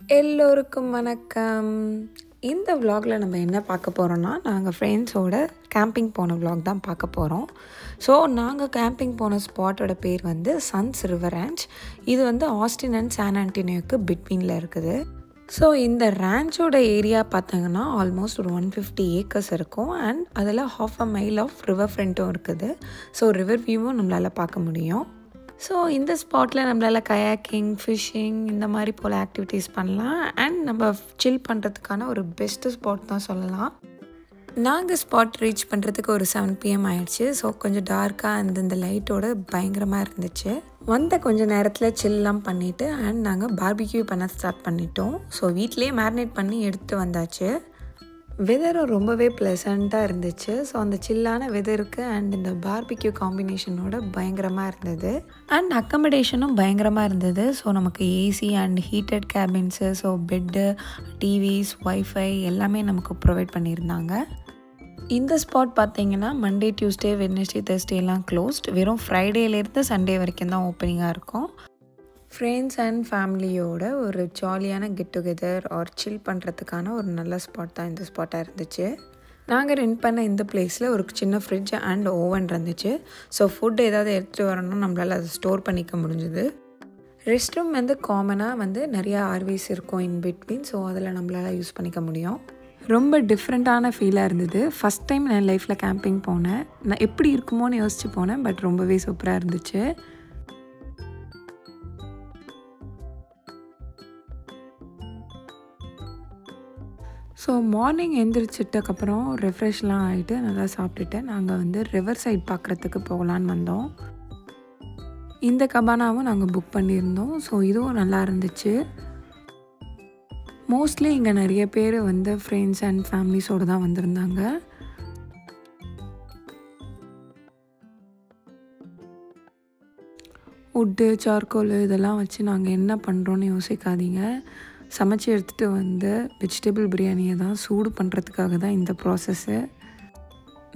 எல்லோருக்கும் வணக்கம். இந்த vlogல நம்ம என்ன பார்க்க போகிறோன்னா, நாங்கள் ஃப்ரெண்ட்ஸோட கேம்பிங் போன vlog தான் பார்க்க போகிறோம். ஸோ நாங்கள் கேம்பிங் போன ஸ்பாட்டோட பேர் வந்து சன்ஸ் ரிவர் ரேஞ்ச். இது வந்து ஆஸ்டின் அண்ட் சான் ஆண்டனியோக்கு பிட்வீனில் இருக்குது. ஸோ இந்த ரேஞ்சோட ஏரியா பார்த்தாங்கன்னா ஆல்மோஸ்ட் ஒரு 150 ஏக்கர்ஸ் இருக்கும். அண்ட் அதில் 1/2 மைல் ஆஃப் ரிவர் ஃப்ரண்ட்டும் இருக்குது. ஸோ ரிவர் வியூவும் நம்மளால் பார்க்க முடியும். ஸோ இந்த ஸ்பாட்டில் நம்மளால் கயாக்கிங், ஃபிஷ்ஷிங் இந்த மாதிரி போல் ஆக்டிவிட்டீஸ் பண்ணலாம். அண்ட் நம்ம சில் பண்ணுறதுக்கான ஒரு பெஸ்ட்டு ஸ்பாட் தான் சொல்லலாம். நாங்கள் ஸ்பாட் ரீச் பண்ணுறதுக்கு ஒரு 7 PM ஆயிடுச்சு. ஸோ கொஞ்சம் டார்க்காக இந்த லைட்டோட பயங்கரமாக இருந்துச்சு. வந்த கொஞ்சம் நேரத்தில் சில்லாம் பண்ணிவிட்டு அண்ட் நாங்கள் பார்பிக்யூ பண்ண ஸ்டார்ட் பண்ணிட்டோம். ஸோ வீட்டிலே மேரினேட் பண்ணி எடுத்து வந்தாச்சு. வெதரும் ரொம்பவே ப்ளசண்ட்டாக இருந்துச்சு. ஸோ அந்த சில்லான வெதருக்கு அண்ட் இந்த பார்பிக்யூ காம்பினேஷனோட பயங்கரமாக இருந்தது. அண்ட் அக்கமடேஷனும் பயங்கரமாக இருந்தது. ஸோ நமக்கு AC and heated cabins, so bed, TVs, wifi எல்லாமே நமக்கு ப்ரொவைட் பண்ணியிருந்தாங்க. இந்த ஸ்பாட் பார்த்தீங்கன்னா மண்டே, டியூஸ்டே, வெட்னஸ்டே, தேர்ஸ்டேலாம் க்ளோஸ்ட். வெறும் ஃப்ரைடேலேருந்து சண்டே வரைக்கும் தான் ஓப்பனிங்காக இருக்கும். ஃப்ரெண்ட்ஸ் அண்ட் ஃபேமிலியோட ஒரு ஜாலியான கெட் டுகெதர் ஆர் சில் பண்ணுறதுக்கான ஒரு நல்ல ஸ்பாட் தான் இந்த ஸ்பாட்டாக இருந்துச்சு. நாங்கள் ரெண்ட் பண்ண இந்த பிளேஸில் ஒரு சின்ன ஃப்ரிட்ஜ் அண்ட் ஓவன் இருந்துச்சு. ஸோ ஃபுட் ஏதாவது எடுத்துகிட்டு வரணும்னா நம்மளால் அதை ஸ்டோர் பண்ணிக்க முடிஞ்சுது. ரெஸ்ட் ரூம் வந்து காமனாக வந்து நிறையா ஆர்விஸ் இருக்கும் இன் பிட்வீன். ஸோ அதில் நம்மளால் யூஸ் பண்ணிக்க முடியும். ரொம்ப டிஃப்ரெண்ட்டான ஃபீலாக இருந்தது. ஃபஸ்ட் டைம் நான் லைஃப்பில் கேம்பிங் போனேன். நான் எப்படி இருக்குமோன்னு யோசிச்சு போனேன். பட் ரொம்பவே சூப்பராக இருந்துச்சு. ஸோ மார்னிங் எழுந்திரிச்சிட்டக்கப்புறம் ரெஃப்ரெஷ்லாம் ஆகிட்டு நல்லா சாப்பிட்டுட்டு நாங்கள் வந்து ரிவர் சைட் பார்க்குறதுக்கு போகலான்னு வந்தோம். இந்த கபானாவும் நாங்கள் புக் பண்ணியிருந்தோம். ஸோ இதுவும் நல்லா இருந்துச்சு. மோஸ்ட்லி இங்கே நிறைய பேர் வந்து ஃப்ரெண்ட்ஸ் அண்ட் ஃபேமிலிஸோடு தான் வந்திருந்தாங்க. உட்டு, சார்கோல் இதெல்லாம் வச்சு நாங்கள் என்ன பண்ணுறோன்னு யோசிக்காதீங்க. சமைச்சி எடுத்துகிட்டு வந்து வெஜிடபிள் பிரியாணியை தான் சூடு பண்ணுறதுக்காக தான் இந்த ப்ராசஸ்ஸு.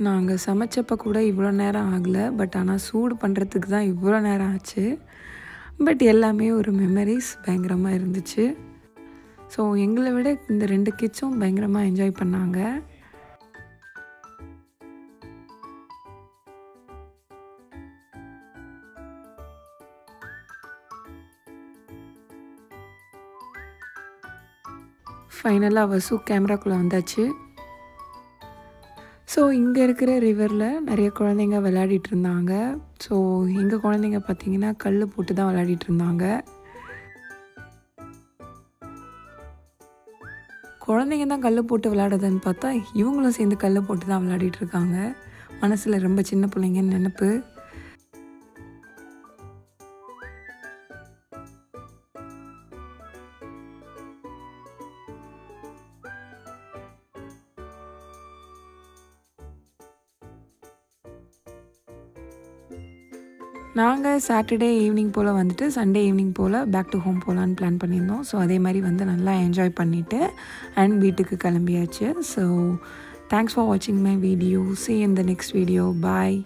நாங்கள் சமைச்சப்போ கூட இவ்வளோ நேரம் ஆகலை. பட் ஆனால் சூடு பண்ணுறதுக்கு தான் இவ்வளோ நேரம் ஆச்சு. பட் எல்லாமே ஒரு மெமரிஸ் பயங்கரமாக இருந்துச்சு. ஸோ எங்களை விட இந்த 2 கிட்ஸும் பயங்கரமாக என்ஜாய் பண்ணாங்க. ஃபைனலாக வசு கேமராக்குள்ளே வந்தாச்சு. ஸோ இங்கே இருக்கிற ரிவரில் நிறைய குழந்தைங்க விளையாடிட்டு இருந்தாங்க. ஸோ எங்கள் குழந்தைங்க பார்த்திங்கன்னா கல் போட்டு தான் விளையாடிட்டு இருந்தாங்க. குழந்தைங்க தான் கல் போட்டு விளையாடுறதுன்னு பார்த்தா இவங்களும் சேர்ந்து கல் போட்டு தான் விளையாடிட்டு இருக்காங்க. மனசில் ரொம்ப சின்ன பிள்ளைங்கன்னு நினைப்பு. நாங்கள் சாட்டர்டே ஈவினிங் போல் வந்துட்டு சண்டே ஈவினிங் போல் பேக் டு ஹோம் போகலான்னு பிளான் பண்ணியிருந்தோம். ஸோ அதே மாதிரி வந்து நல்லா என்ஜாய் பண்ணிவிட்டு அண்ட் வீட்டுக்கு கிளம்பியாச்சு. ஸோ தேங்க்ஸ் ஃபார் வாட்சிங் my video. See you in the next video. Bye.